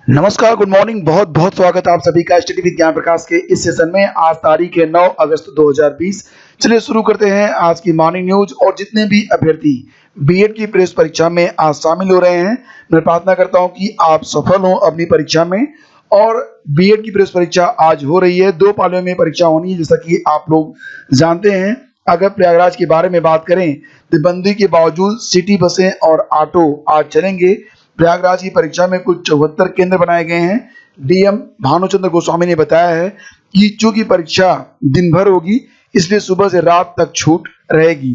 नमस्कार, good morning. बहुत बहुत स्वागत है आप सभी का स्टडी विद ज्ञान प्रकाश के इस सेशन में। आज तारीख है 9 अगस्त 2020। चलिए शुरू करते हैं आज की मॉर्निंग न्यूज। और जितने भी अभ्यर्थी बीएड की प्रवेश परीक्षा में आज शामिल हो रहे हैं, मैं प्रार्थना करता हूं कि आप सफल हों अपनी परीक्षा में। और बीएड की प्रवेश परीक्षा आज हो रही है, 2 पालियों में परीक्षा होनी है, जैसा कि आप लोग जानते हैं। अगर प्रयागराज के बारे में बात करें तो बंदी के बावजूद सिटी बसें और ऑटो आज चलेंगे। प्रयागराज की परीक्षा में कुल 74 केंद्र बनाए गए हैं। डीएम भानुचंद्र गोस्वामी ने बताया है कि चूंकि परीक्षा दिन भर होगी, इसलिए सुबह से रात तक छूट रहेगी।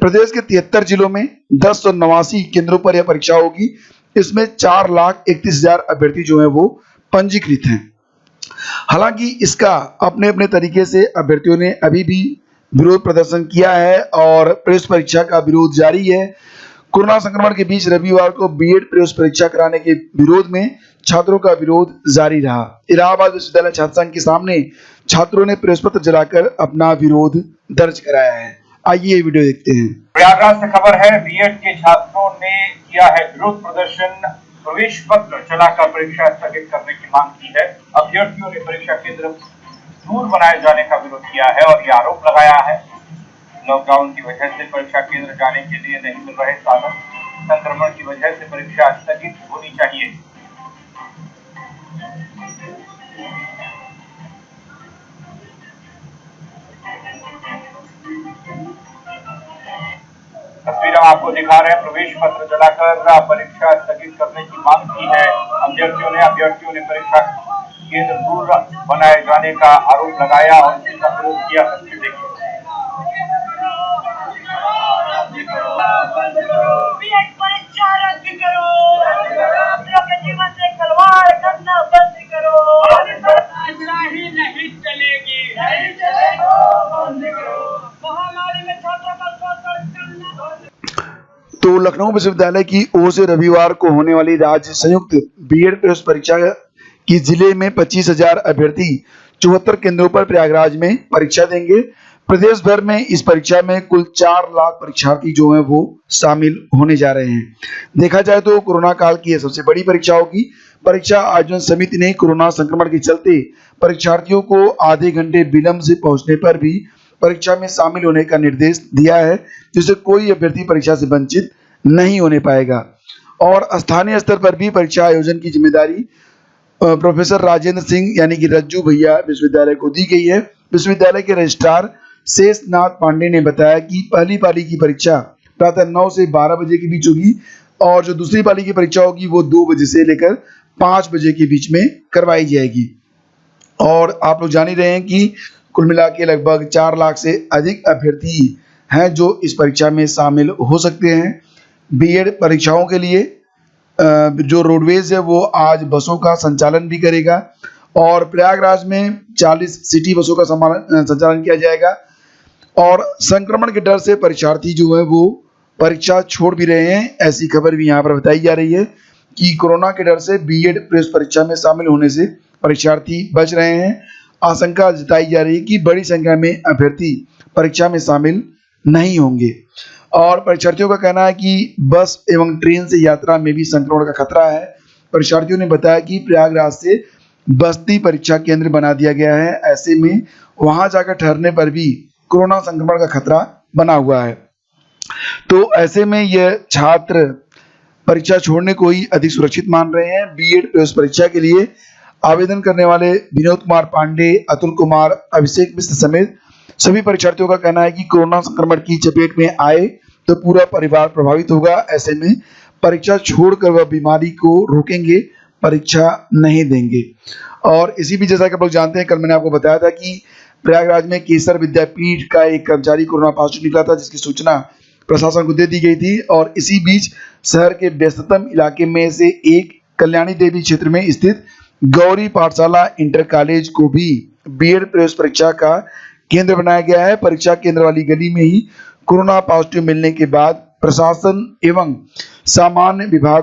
प्रदेश के 73 जिलों में 1089 केंद्रों पर यह परीक्षा होगी। इसमें 4,31,000 अभ्यर्थी जो है वो पंजीकृत हैं। हालांकि इसका अपने अपने तरीके से अभ्यर्थियों ने अभी भी विरोध प्रदर्शन किया है और प्रवेश परीक्षा का विरोध जारी है। कोरोना संक्रमण के बीच रविवार को बीएड प्रवेश परीक्षा कराने के विरोध में छात्रों का विरोध जारी रहा। इलाहाबाद विश्वविद्यालय छात्र संघ के सामने छात्रों ने प्रवेश पत्र जलाकर अपना विरोध दर्ज कराया है। आइए ये वीडियो देखते हैं। प्रयागराज से खबर है, बीएड के छात्रों ने किया है विरोध प्रदर्शन। प्रवेश पत्र जलाकर परीक्षा स्थगित करने की मांग की है। अभ्यर्थियों ने परीक्षा केंद्र दूर बनाए जाने का विरोध किया है और ये आरोप लगाया है लॉकडाउन की वजह से परीक्षा केंद्र जाने के लिए नहीं मिल रहे साधन, संक्रमण की वजह से परीक्षा स्थगित होनी चाहिए। तस्वीर हम आपको दिखा रहे हैं। प्रवेश पत्र जलाकर परीक्षा स्थगित करने की मांग की है अभ्यर्थियों ने परीक्षा केंद्र दूर बनाए जाने का आरोप लगाया और इसका विरोध किया। तस्वीर देखिए। बीएड परीक्षा रद्द करो, अपने जीवन से खिलवाड़ करना बंद करो। ही नहीं चलेगी, नहीं चलेगा, बंद करो। महामारी में छात्रों का शोषण करना। तो लखनऊ विश्वविद्यालय की ओर से रविवार को होने वाली राज्य संयुक्त बीएड प्रवेश परीक्षा की जिले में 25,000 अभ्यर्थी 74 केंद्रों पर प्रयागराज में परीक्षा देंगे। प्रदेश भर में इस परीक्षा में कुल 4 लाख परीक्षार्थी जो हैं वो शामिल होने जा रहे हैं। देखा जाए तो कोरोना काल की यह सबसे बड़ी परीक्षा होगी। परीक्षा आयोजन समिति ने कोरोना संक्रमण के चलते परीक्षार्थियों को आधे घंटे विलंब से पहुंचने पर भी परीक्षा में शामिल होने का निर्देश दिया है, जिससे कोई अभ्यर्थी परीक्षा से वंचित नहीं होने पाएगा। और स्थानीय स्तर पर भी परीक्षा आयोजन की जिम्मेदारी प्रोफेसर राजेंद्र सिंह यानी कि रज्जू भैया विश्वविद्यालय को दी गई है। विश्वविद्यालय के रजिस्ट्रार शेषनाथ पांडे ने बताया कि पहली पाली की परीक्षा प्रातः 9 से 12 बजे के बीच होगी और जो दूसरी पाली की परीक्षा होगी वो 2 बजे से लेकर 5 बजे के बीच में करवाई जाएगी। और आप लोग जान ही रहे हैं कि कुल मिला के लगभग 4 लाख से अधिक अभ्यर्थी हैं जो इस परीक्षा में शामिल हो सकते हैं। बीएड परीक्षाओं के लिए जो रोडवेज है वो आज बसों का संचालन भी करेगा और प्रयागराज में 40 सिटी बसों का संचालन किया जाएगा। और संक्रमण के डर से परीक्षार्थी जो है वो परीक्षा छोड़ भी रहे हैं। ऐसी खबर भी यहाँ पर बताई जा रही है कि कोरोना के डर से बीएड प्रवेश परीक्षा में शामिल होने से परीक्षार्थी बच रहे हैं। आशंका जताई जा रही है कि बड़ी संख्या में अभ्यर्थी परीक्षा में शामिल नहीं होंगे। और परीक्षार्थियों का कहना है कि बस एवं ट्रेन से यात्रा में भी संक्रमण का खतरा है। परीक्षार्थियों ने बताया कि प्रयागराज से बस्ती परीक्षा केंद्र बना दिया गया है। ऐसे में वहां जाकर ठहरने पर भी कोरोना संक्रमण का खतरा बना हुआ है। तो ऐसे में यह छात्र परीक्षा छोड़ने को ही अधिक सुरक्षित मान रहे हैं। बीएड प्रवेश परीक्षा के लिए आवेदन करने वाले विनोद कुमार पांडे, अतुल कुमार, अभिषेक मिश्र समेत सभी परीक्षार्थियों का कहना है कि कोरोना संक्रमण की चपेट में आए तो पूरा परिवार प्रभावित होगा। ऐसे में परीक्षा छोड़कर वह बीमारी को रोकेंगे, परीक्षा नहीं देंगे। और इसी भी जैसा कि आप लोग जानते हैं, कल मैंने आपको बताया था कि प्रयागराज में केसर विद्यापीठ का एक कर्मचारी कोरोना पॉजिटिव निकला था, जिसकी सूचना प्रशासन को दे दी गई थी। और इसी बीच शहर के व्यस्ततम इलाके में से एक कल्याणी देवी क्षेत्र में स्थित गौरी पाठशाला इंटर कॉलेज को भी बीएड प्रवेश परीक्षा का केंद्र बनाया गया है। परीक्षा केंद्र वाली गली में ही कोरोना पॉजिटिव मिलने के बाद प्रशासन एवं सामान्य विभाग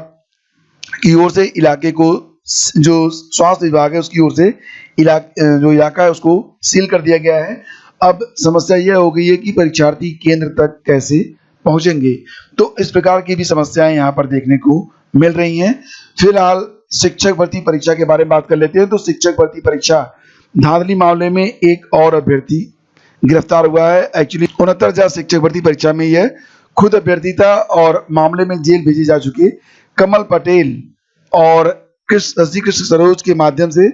की ओर से इलाके को, जो स्वास्थ्य विभाग है उसकी ओर से जो इलाका है उसको सील कर दिया गया है। अब समस्या यह हो गई है कि परीक्षार्थी केंद्र तक कैसे पहुंचेंगे। तो इस प्रकार की भी समस्याएं यहाँ पर देखने को मिल रही हैं। फिलहाल शिक्षक भर्ती परीक्षा के बारे में बात कर लेते हैं। तो शिक्षक भर्ती परीक्षा धांधली मामले में एक और अभ्यर्थी गिरफ्तार हुआ है। एक्चुअली 69,000 शिक्षक भर्ती परीक्षा में यह खुद अभ्यर्थी था और मामले में जेल भेजे जा चुके कमल पटेल और कृष्ण सरोज के माध्यम से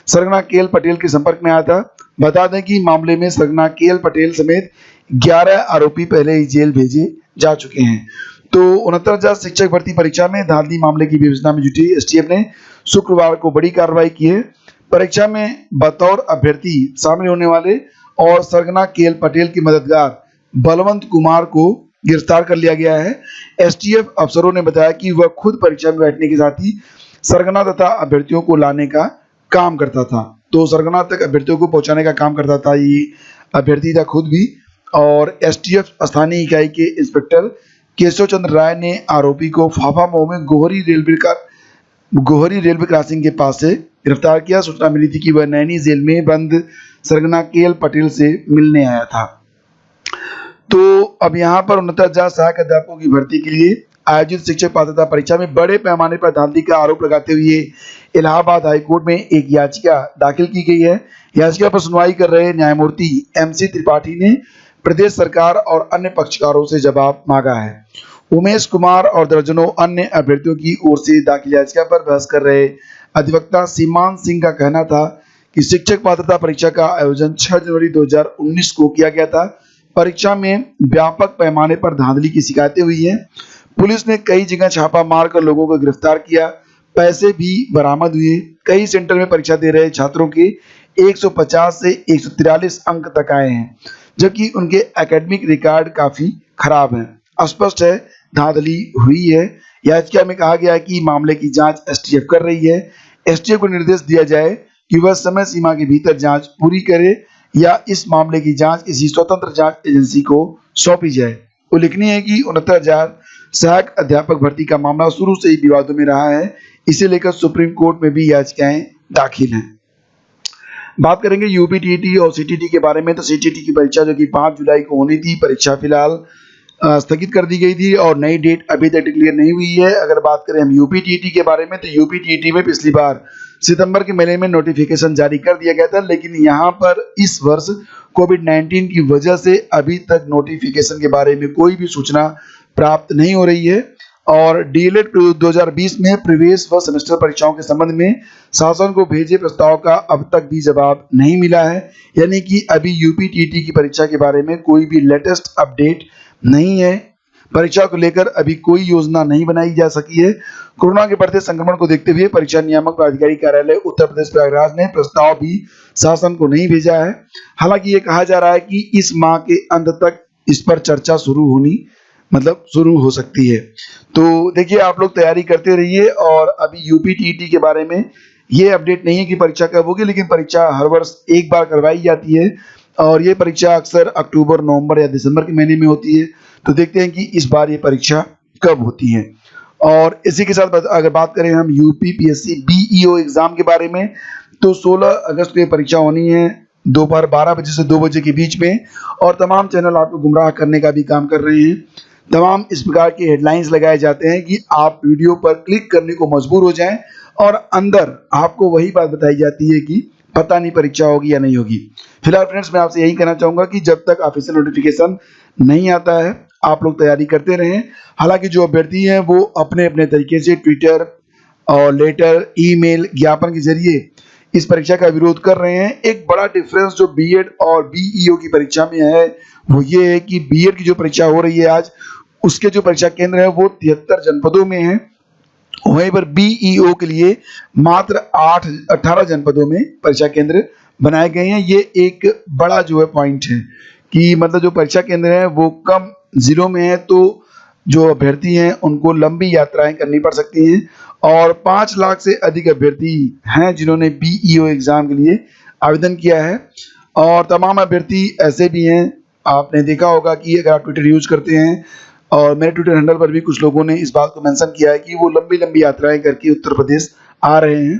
सरगना केएल पटेल के संपर्क में आया था। बता दें कि मामले में सरगना केएल पटेल समेत 11 आरोपी पहले ही जेल भेजे जा चुके हैं। तो 69,000 शिक्षक भर्ती परीक्षा में धांधली मामले की विवेचना में जुटी एसटीएफ ने शुक्रवार को बड़ी कार्रवाई की है। परीक्षा में बतौर अभ्यर्थी शामिल होने वाले और सरगना केएल पटेल के मददगार बलवंत कुमार को गिरफ्तार कर लिया गया है। एसटीएफ अफसरों ने बताया कि वह खुद परीक्षा में बैठने के साथ ही सरगना तथा अभ्यर्थियों को लाने का काम करता था। तो सरगना तक अभ्यर्थियों को पहुंचाने का काम करता था ये अभ्यर्थी था खुद भी। और एसटीएफ स्थानीय इकाई के इंस्पेक्टर केशव चंद्र राय ने आरोपी को फाफामऊ में गोहरी रेलवे क्रॉसिंग के पास से गिरफ्तार किया। सूचना मिली थी कि वह नैनी जेल में बंद सरगना केएल पटेल से मिलने आया था। तो अब यहाँ पर 69,000 सहायक अध्यापकों की भर्ती के लिए आयोजित शिक्षक पात्रता परीक्षा में बड़े पैमाने पर धांधली का आरोप लगाते हुए इलाहाबाद हाईकोर्ट में एक याचिका दाखिल की गई है। याचिका पर सुनवाई कर रहे न्यायमूर्ति एमसी त्रिपाठी ने प्रदेश सरकार और अन्य पक्षकारों से जवाब मांगा है। उमेश कुमार और दर्जनों अन्य अभ्यर्थियों की ओर से दाखिल याचिका पर बहस कर रहे अधिवक्ता सीमान सिंह का कहना था कि शिक्षक पात्रता परीक्षा का आयोजन 6 जनवरी 2019 को किया गया था। परीक्षा में व्यापक पैमाने पर धांधली की शिकायतें हुई हैं। पुलिस ने कई जगह छापा मारकर लोगों को गिरफ्तार किया, पैसे भी बरामद हुए। कई सेंटर में परीक्षा दे रहे छात्रों के 150 से 143 अंक तक आए हैं, जबकि उनके एकेडमिक रिकॉर्ड काफी खराब हैं। स्पष्ट है धांधली हुई है। याचिका में कहा गया है कि मामले की जांच एसटीएफ कर रही है। एसटीएफ को निर्देश दिया जाए कि वह समय सीमा के भीतर जांच पूरी करे या इस मामले की जांच किसी स्वतंत्र जांच एजेंसी को सौंपी जाए। उल्लेखनीय है कि 69,000 सहायक अध्यापक भर्ती का मामला शुरू से ही विवादों में रहा है। इसे लेकर सुप्रीम कोर्ट में भी याचिकाएं दाखिल हैं। बात करेंगे यूपीटीटी और सीटीटी के बारे में। तो सीटीटी की परीक्षा जो कि 5 जुलाई को होनी थी, परीक्षा फिलहाल स्थगित कर दी गई थी और नई डेट अभी तक डिक्लेयर नहीं हुई है। अगर बात करें हम यूपीटीटी के बारे में, तो यूपीटीटी में पिछली बार सितंबर के महीने में नोटिफिकेशन जारी कर दिया गया था, लेकिन यहाँ पर इस वर्ष कोविड-19 की वजह से अभी तक नोटिफिकेशन के बारे में कोई भी सूचना प्राप्त नहीं हो रही है। और डीएलएड 2020 में प्रवेश व सेमेस्टर परीक्षाओं के संबंध में शासन को भेजे प्रस्ताव का अब तक भी जवाब नहीं मिला है। यानी कि अभी यूपीटीटी की परीक्षा के बारे में कोई भी लेटेस्ट अपडेट नहीं है। परीक्षा को लेकर अभी कोई योजना नहीं बनाई जा सकी है। कोरोना के बढ़ते संक्रमण को देखते हुए परीक्षा नियामक प्राधिकारी कार्यालय उत्तर प्रदेश प्रयागराज ने प्रस्ताव भी शासन को नहीं भेजा है। हालांकि ये कहा जा रहा है कि इस माह के अंत तक इस पर चर्चा शुरू हो सकती है। तो देखिए, आप लोग तैयारी करते रहिए। और अभी यूपीटीटी के बारे में ये अपडेट नहीं है कि परीक्षा कब होगी, लेकिन परीक्षा हर वर्ष एक बार करवाई जाती है और ये परीक्षा अक्सर अक्टूबर, नवंबर या दिसंबर के महीने में होती है। तो देखते हैं कि इस बार ये परीक्षा कब होती है। और इसी के साथ अगर बात करें हम यूपीपीएससी बीईओ एग्जाम के बारे में, तो 16 अगस्त को ये परीक्षा होनी है दोपहर 12 बजे से 2 बजे के बीच में। और तमाम चैनल आपको गुमराह करने का भी काम कर रहे हैं। तमाम इस प्रकार के हेडलाइंस लगाए जाते हैं कि आप वीडियो पर क्लिक करने को मजबूर हो जाएं और अंदर आपको वही बात बताई जाती है कि पता नहीं परीक्षा होगी या नहीं होगी। फिलहाल फ्रेंड्स, मैं आपसे यही कहना चाहूंगा कि जब तक ऑफिशियल नोटिफिकेशन नहीं आता है, आप लोग तैयारी करते रहें। हालांकि जो अभ्यर्थी हैं वो अपने अपने तरीके से ट्विटर और लेटर, ईमेल, ज्ञापन के जरिए इस परीक्षा का विरोध कर रहे हैं। एक बड़ा डिफरेंस जो बीएड और बीईओ की परीक्षा में है वो ये है कि बीएड की जो परीक्षा हो रही है आज, उसके जो परीक्षा केंद्र है वो 73 जनपदों में है। वहीं पर बीईओ के लिए मात्र 18 जनपदों में परीक्षा केंद्र बनाए गए हैं। ये एक बड़ा जो है पॉइंट है कि मतलब जो परीक्षा केंद्र है वो कम जिलों में है, तो जो अभ्यर्थी हैं उनको लंबी यात्राएं करनी पड़ सकती हैं। और 5 लाख से अधिक अभ्यर्थी हैं जिन्होंने बीईओ एग्जाम के लिए आवेदन किया है। और तमाम अभ्यर्थी ऐसे भी हैं, आपने देखा होगा कि अगर आप ट्विटर यूज करते हैं, और मेरे ट्विटर हैंडल पर भी कुछ लोगों ने इस बात को मेंशन किया है कि वो लंबी लंबी यात्राएं करके उत्तर प्रदेश आ रहे हैं।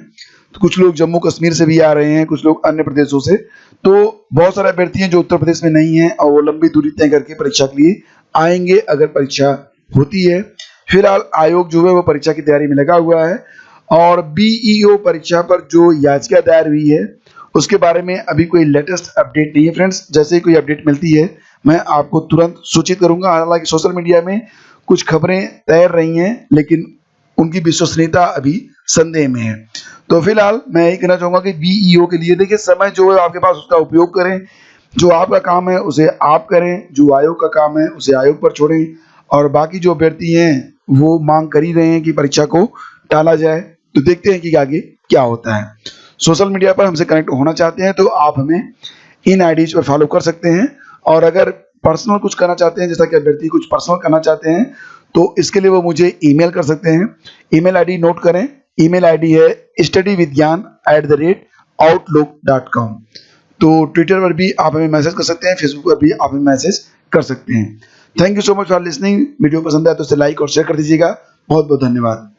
तो कुछ लोग जम्मू कश्मीर से भी आ रहे हैं, कुछ लोग अन्य प्रदेशों से। तो बहुत सारे अभ्यर्थी हैं जो उत्तर प्रदेश में नहीं हैं और वो लंबी दूरी तय करके परीक्षा के लिए आएंगे अगर परीक्षा होती है। फिलहाल आयोग जो है वो परीक्षा की तैयारी में लगा हुआ है और बीईओ परीक्षा पर जो याचिका दायर हुई है उसके बारे में अभी कोई लेटेस्ट अपडेट नहीं है फ्रेंड्स। जैसे ही कोई अपडेट मिलती है मैं आपको तुरंत सूचित करूंगा। हालांकि सोशल मीडिया में कुछ खबरें तैर रही हैं लेकिन उनकी विश्वसनीयता अभी संदेह में है। तो फिलहाल मैं यही कहना चाहूंगा कि बीईओ के लिए देखिए समय जो है आपके पास उसका उपयोग करें। जो आपका काम है उसे आप करें, जो आयोग का काम है उसे आयोग पर छोड़ें, और बाकी जो अभ्यर्थी हैं वो मांग कर ही रहे हैं कि परीक्षा को टाला जाए। तो देखते हैं कि आगे क्या होता है। सोशल मीडिया पर हमसे कनेक्ट होना चाहते हैं तो आप हमें इन आईडीज पर फॉलो कर सकते हैं, और अगर पर्सनल कुछ करना चाहते हैं, जैसा कि अभ्यर्थी कुछ पर्सनल करना चाहते हैं, तो इसके लिए वो मुझे ईमेल कर सकते हैं। ईमेल आईडी नोट करें, ईमेल आईडी है studyvidgyan@outlook.com। तो ट्विटर पर भी आप हमें मैसेज कर सकते हैं, फेसबुक पर भी आप हमें मैसेज कर सकते हैं। Thank you so much for listening. Video पसंद आए तो इसे लाइक और शेयर कर दीजिएगा। बहुत बहुत धन्यवाद।